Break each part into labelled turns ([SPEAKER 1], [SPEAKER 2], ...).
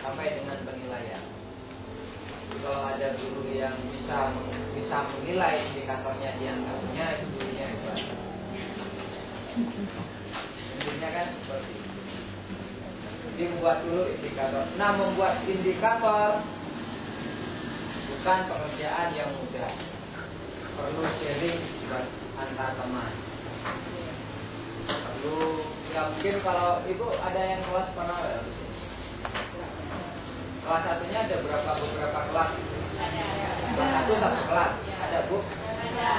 [SPEAKER 1] sampai dengan penilaian. Kalau ada guru yang bisa menilai indikatornya dia nggak punya, itu gurunya hebat. Intinya kan seperti itu. Jadi membuat dulu indikator. Nah, membuat indikator bukan pekerjaan yang mudah. Perlu sharing buat antar teman. Perlu, ya mungkin kalau ibu ada yang kelas paralel di sini. Kelas satunya ada beberapa kelas? Ada. Kelas satu kelas. Ada bu? Ada.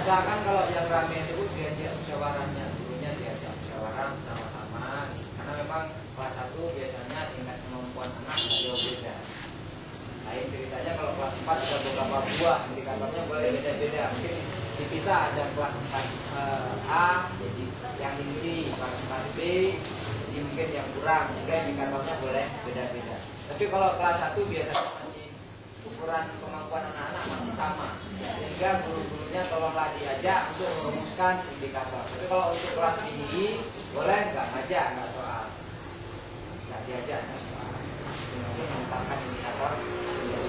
[SPEAKER 1] Misalkan kalau yang ramai itu diajak musyawarahnya, gurunya diajak musyawarah sama-sama. Karena memang kelas 1 biasanya tingkat kemampuan anak nggak jauh beda. Lain ceritanya kalau kelas 4 ada beberapa buah indikatornya boleh beda-beda. Mungkin dipisah, ada kelas 4A jadi yang tinggi, kelas 4B jadi mungkin yang kurang, sehingga indikatornya boleh beda-beda. Tapi kalau kelas 1 biasanya masih ukuran kemampuan anak-anak masih sama, sehingga guru-gurunya tolonglah diajak untuk merumuskan indikator. Tapi kalau untuk kelas tinggi boleh nggak ngajak, nggak soal, nggak diajak, nggak soal. Masing-masing menetapkan indikator sendiri.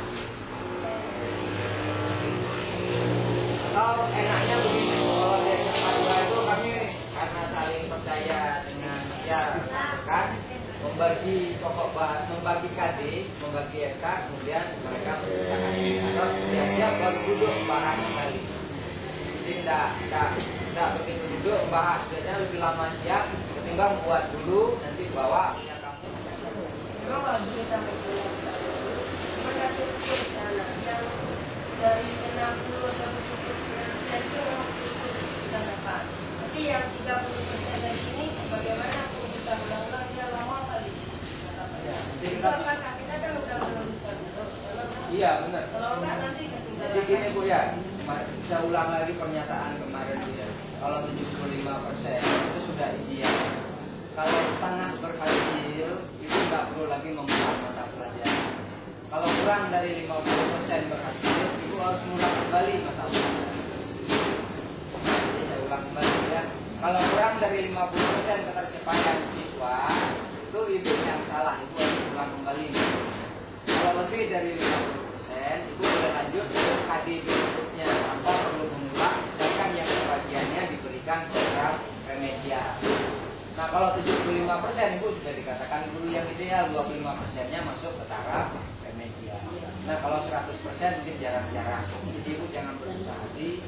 [SPEAKER 1] Atau enaknya begini, kalau dari kelas 2 itu kami karena saling percaya dengan ya kan membagi pokok membagi KD, membagi SK, kemudian mereka menciptakan indikator, siap-siap baru duduk bahas kembali. Jadi tidak begitu duduk bahas, biasanya lebih lama siap ketimbang buat dulu nanti bawa punya kamu.
[SPEAKER 2] Memang kalau kita mengatur sana yang dari 60 atau 70% itu memang sudah dapat. Tapi yang 30% dari ini bagaimana aku bisa mengulang dia lama kali? Itu kan kita kan udah menuliskan itu.
[SPEAKER 1] Iya benar.
[SPEAKER 2] Kalau enggak nanti ketinggalan.
[SPEAKER 1] Jadi gini Bu ya, saya ulang lagi pernyataan kemarin ya. Kalau 75% itu sudah ideal. Kalau setengah berhasil itu nggak perlu lagi membuat mata pelajaran. Kalau kurang dari 50% berhasil itu harus mulai kembali mata pelajaran. Jadi saya ulang kembali ya. Kalau kurang dari 50% ketercapaian siswa itu ibu yang salah, ibu harus ulang kembali. Kalau lebih dari 50% ibu boleh lanjut ke KD berikutnya tanpa perlu mengulang, sedangkan yang sebagiannya diberikan program remedial. Nah kalau 75% ibu sudah dikatakan guru yang ideal, 25%-nya masuk ke taraf remedial. Nah kalau 100% mungkin jarang-jarang. Jadi ibu jangan bersusah hati.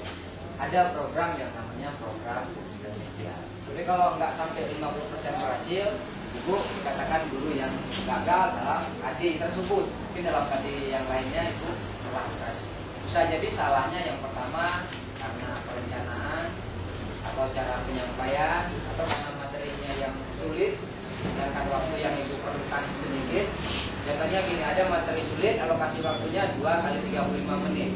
[SPEAKER 1] Ada program yang namanya program remedial. Jadi kalau nggak sampai 50% berhasil, ibu dikatakan guru yang gagal dalam KD tersebut. Mungkin dalam KD yang lainnya itu telah berhasil. Bisa jadi salahnya yang pertama karena perencanaan atau cara penyampaian atau karena materinya yang sulit, sedangkan waktu yang ibu perlukan sedikit. Contohnya gini, ada materi sulit, alokasi waktunya 2 kali 35 menit,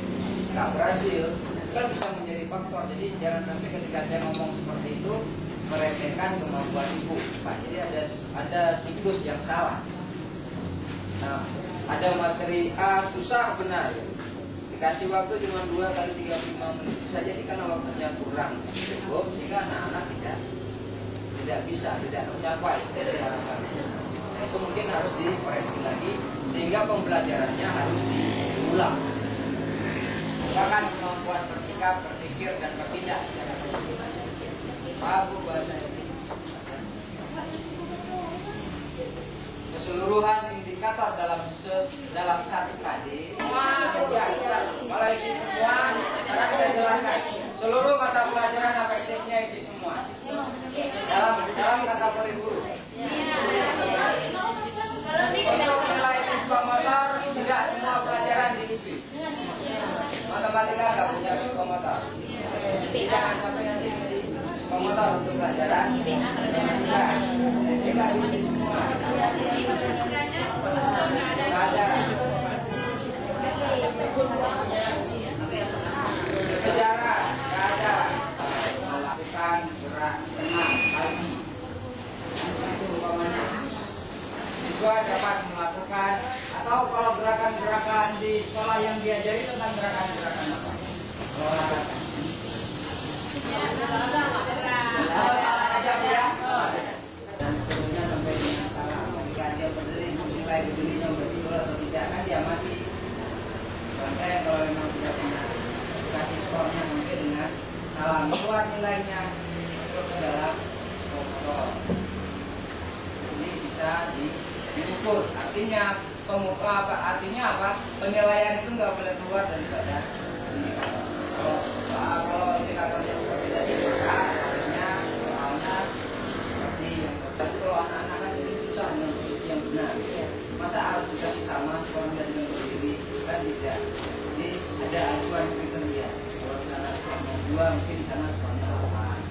[SPEAKER 1] nggak berhasil, kan bisa menjadi faktor. Jadi jangan sampai ketika saya ngomong seperti itu meremehkan kemampuan ibu, Pak. Jadi ada siklus yang salah. Nah, ada materi A susah benar, dikasih waktu cuma 2 kali 35 menit, bisa jadi karena waktunya kurang cukup sehingga anak-anak tidak bisa, tidak tercapai seperti harapannya. Nah, itu mungkin harus dikoreksi lagi sehingga pembelajarannya harus diulang. Bahkan kemampuan bersikap, berpikir dan bertindak secara Pak Bu bahasa keseluruhan indikator dalam satu KD. Ya, kalau isi semua, sekarang saya jelaskan. Seluruh mata pelajaran efektifnya isi semua. Dalam kategori guru. Untuk nilai psikomotor tidak semua pelajaran diisi. Matematika nggak punya psikomotor. Jangan sampai nanti diisi psikomotor untuk pelajaran matematika. Jadi nggak diisi semua. Ada sejarah, ada melakukan gerak senam pagi. Itu umpamanya siswa dapat melakukan, atau kalau gerakan-gerakan di sekolah yang diajari tentang gerakan-gerakan apa? Olahraga. Olahraga ya. Dan seterusnya sampai dengan salah menilai dirinya betul atau tidak, kan dia mati. Sampai kalau memang tidak pernah kasih skornya sampai dengan salah, keluar nilainya masuk ke dalam komputer. Ini bisa diukur. Artinya artinya apa? Penilaian itu nggak boleh keluar daripada indikator. Kalau indikatornya seperti tadi, maka artinya soalnya seperti yang tadi. Kalau anak-anak kan ini susah dengan posisi yang benar. Masa harus dikasih sama skornya dengan berdiri? Kan tidak. Jadi ada acuan kriteria. Kalau di sana skornya 2, mungkin di sana skornya 8.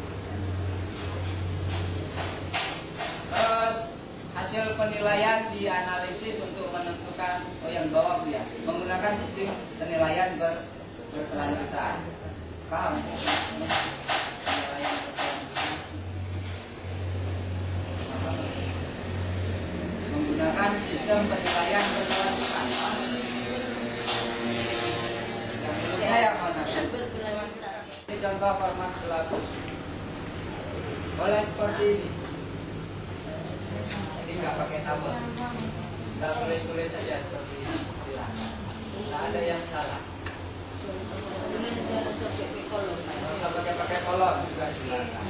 [SPEAKER 1] Terus hasil penilaian dianalisis untuk menentukan yang bawah ya, menggunakan sistem penilaian berkelanjutan. Paham? Penilaian berkelanjutan. Menggunakan sistem penilaian berkelanjutan. Yang berikutnya yang mana? Ini contoh format silabus. Boleh seperti ini. Jadi nggak pakai tabel, nggak tulis-tulis saja seperti ini. Silakan. Nggak ada yang salah. Kalau pakai kolom juga silakan.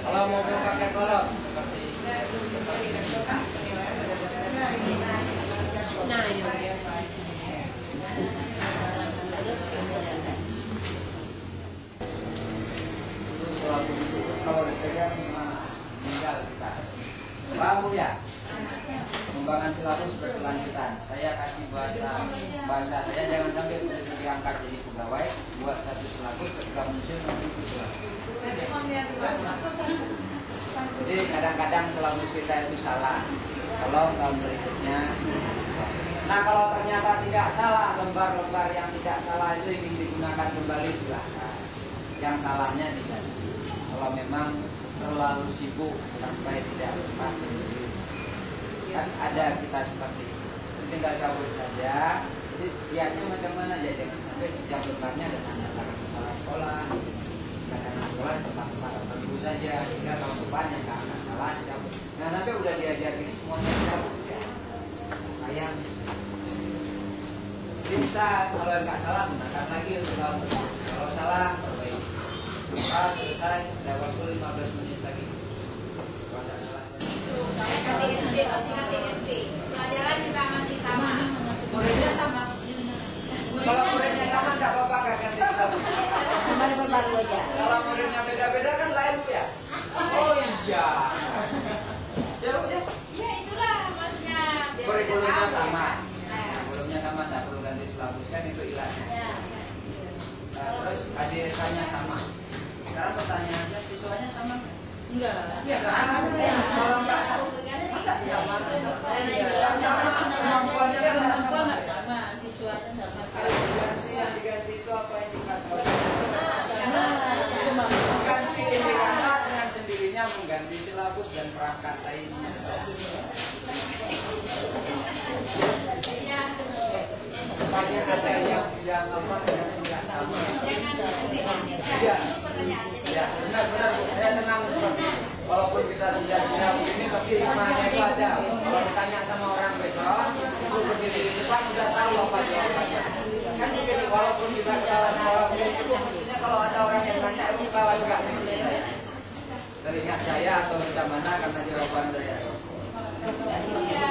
[SPEAKER 1] Kalau mau pakai kolom seperti ini. Nah, ini. Kalau dipegang tinggal kita. Paham ya? Pengembangan silabus berkelanjutan. Saya kasih bahasa saya, jangan sampai begitu diangkat jadi pegawai, buat satu silabus ketika muncul nanti itu silabus. Jadi kadang-kadang silabus kita itu salah. Tolong tahun berikutnya. Nah kalau ternyata tidak salah, lembar-lembar yang tidak salah itu ingin digunakan kembali silahkan. Yang salahnya diganti. Kalau memang terlalu sibuk sampai tidak sempat menulis, kan ada kita seperti itu, tinggal cabut saja. Jadi lihatnya macam mana aja, jangan sampai setiap lembarnya ada tanda-tanda kepala sekolah, tanda sekolah tempat-tempat tertentu saja, sehingga tahun depan yang nggak akan salah cabut. Nah sampai udah diajarin semuanya cabut ya, sayang. Jadi bisa kalau nggak salah gunakan lagi untuk tahun depan, kalau salah perbaiki. Selesai, ada waktu 15 menit lagi.
[SPEAKER 3] Pelajaran juga masih sama.
[SPEAKER 1] Muridnya sama. Kalau muridnya sama nggak apa-apa, nggak ganti kita. Kalau muridnya beda-beda kan lain Bu ya. Oh iya. Ya Bu ya.
[SPEAKER 3] Iya itulah maksudnya.
[SPEAKER 1] Kurikulumnya sama. Kurikulumnya sama, nggak perlu ganti silabus kan itu ilahnya. Terus ADSK-nya sama. Sekarang pertanyaannya, siswanya sama?
[SPEAKER 3] Enggak.
[SPEAKER 1] Iya sama. Kalau nggak sama, masa sama? Kemampuannya kan nggak sama.
[SPEAKER 3] Siswanya sama.
[SPEAKER 1] Kalau diganti itu apa indikator? Ganti indikator dengan sendirinya mengganti silabus dan perangkat lainnya.
[SPEAKER 3] Iya.
[SPEAKER 1] Supaya ada yang apa yang tidak sama.
[SPEAKER 3] Iya. Pertanyaan.
[SPEAKER 1] Ya, benar-benar saya senang seperti ini. Walaupun kita sudah tidak begini, tapi hikmahnya itu ada. Kalau ditanya sama orang besok, itu berdiri di depan udah tahu apa jawabannya. Kan begini, walaupun kita ketahuan kalau begini itu mestinya kalau ada orang yang tanya, itu ketahuan juga seperti saya. Teringat saya atau macam mana karena jawaban saya.
[SPEAKER 3] Iya.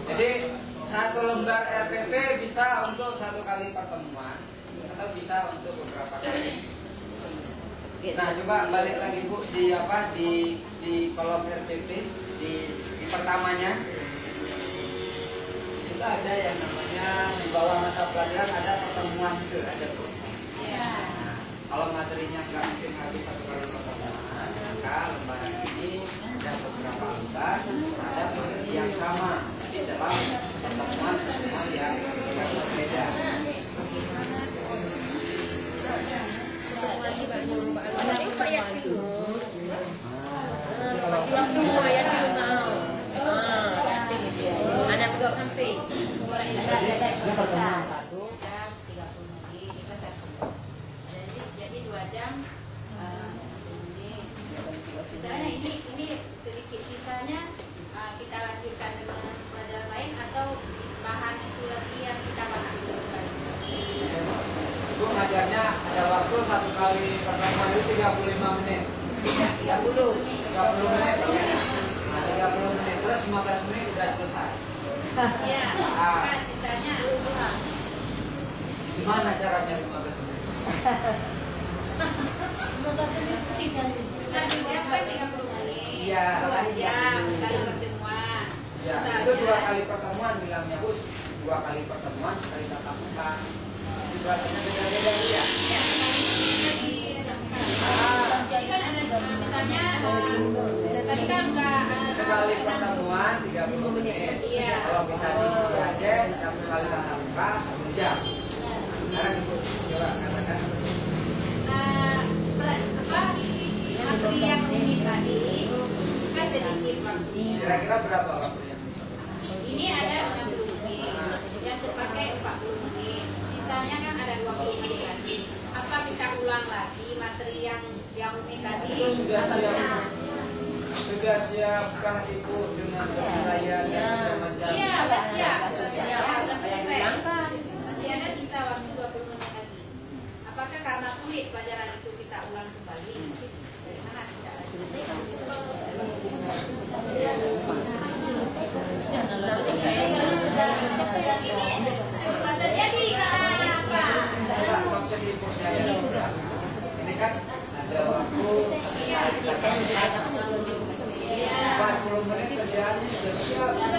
[SPEAKER 1] Jadi satu lembar RPP bisa untuk 1 kali pertemuan atau bisa untuk beberapa kali. Nah coba balik lagi Bu di kolom RPP di pertamanya. Itu ada yang namanya di bawah mata pelajaran ada pertemuan itu ada Bu. Nah, kalau materinya nggak mungkin habis 1 kali pertemuan, maka lembar ini ada beberapa lembar ada materi yang sama di dalam pertemuan yang berbeda. Kalau
[SPEAKER 4] Kasih waktu ya di rumah. Anak pegang HP.
[SPEAKER 1] Ini pertemuan 1.
[SPEAKER 3] jam 30 menit kita satu. Jadi 2 jam 30 menit. Misalnya ini sedikit sisanya kita lanjutkan dengan pelajaran lain atau bahan itu lagi yang kita bahas.
[SPEAKER 1] Ibu ngajarnya ada waktu 1 kali pertemuan itu 35 menit.
[SPEAKER 3] 30 menit.
[SPEAKER 1] 30 menit ya. Nah, 30 menit terus 15 menit udah selesai.
[SPEAKER 3] Ya, kan sisanya
[SPEAKER 1] Gimana caranya 15 menit?
[SPEAKER 3] bisa juga kan 30 menit.
[SPEAKER 1] Iya.
[SPEAKER 3] 2 jam sekali pertemuan.
[SPEAKER 1] Ya, itu 2 kali pertemuan bilangnya Bus. 2 kali pertemuan sekali tatap muka. Di bahasanya beda-beda ya.
[SPEAKER 3] Ya, jadi kan ada misalnya tadi kan enggak
[SPEAKER 1] Sekali pertemuan 30 menit.
[SPEAKER 3] Iya.
[SPEAKER 1] Kalau kita di Aceh 1 kali tatap muka 1 jam. Sekarang Ibu coba katakan.
[SPEAKER 3] Materi yang ini tadi kan sedikit waktunya.
[SPEAKER 1] Kira-kira berapa waktunya?
[SPEAKER 3] Ini ada 60 menit, yang terpakai 40 menit. Sisanya kan ada 20 menit lagi. Apa kita ulang lagi materi yang ini tadi?
[SPEAKER 1] Itu sudah siapkah Ibu dengan penilaian dan macam?
[SPEAKER 3] Iya, udah siap. Udah selesai. Masih ada sisa waktu 20 menit lagi. Apakah karena sulit pelajaran itu kita ulang kembali? Dari mana tidak ini sudah terjadi apa?
[SPEAKER 1] Enggak, maksud Ibu saya ini kan ada waktu 40 menit kerjaannya sudah siap.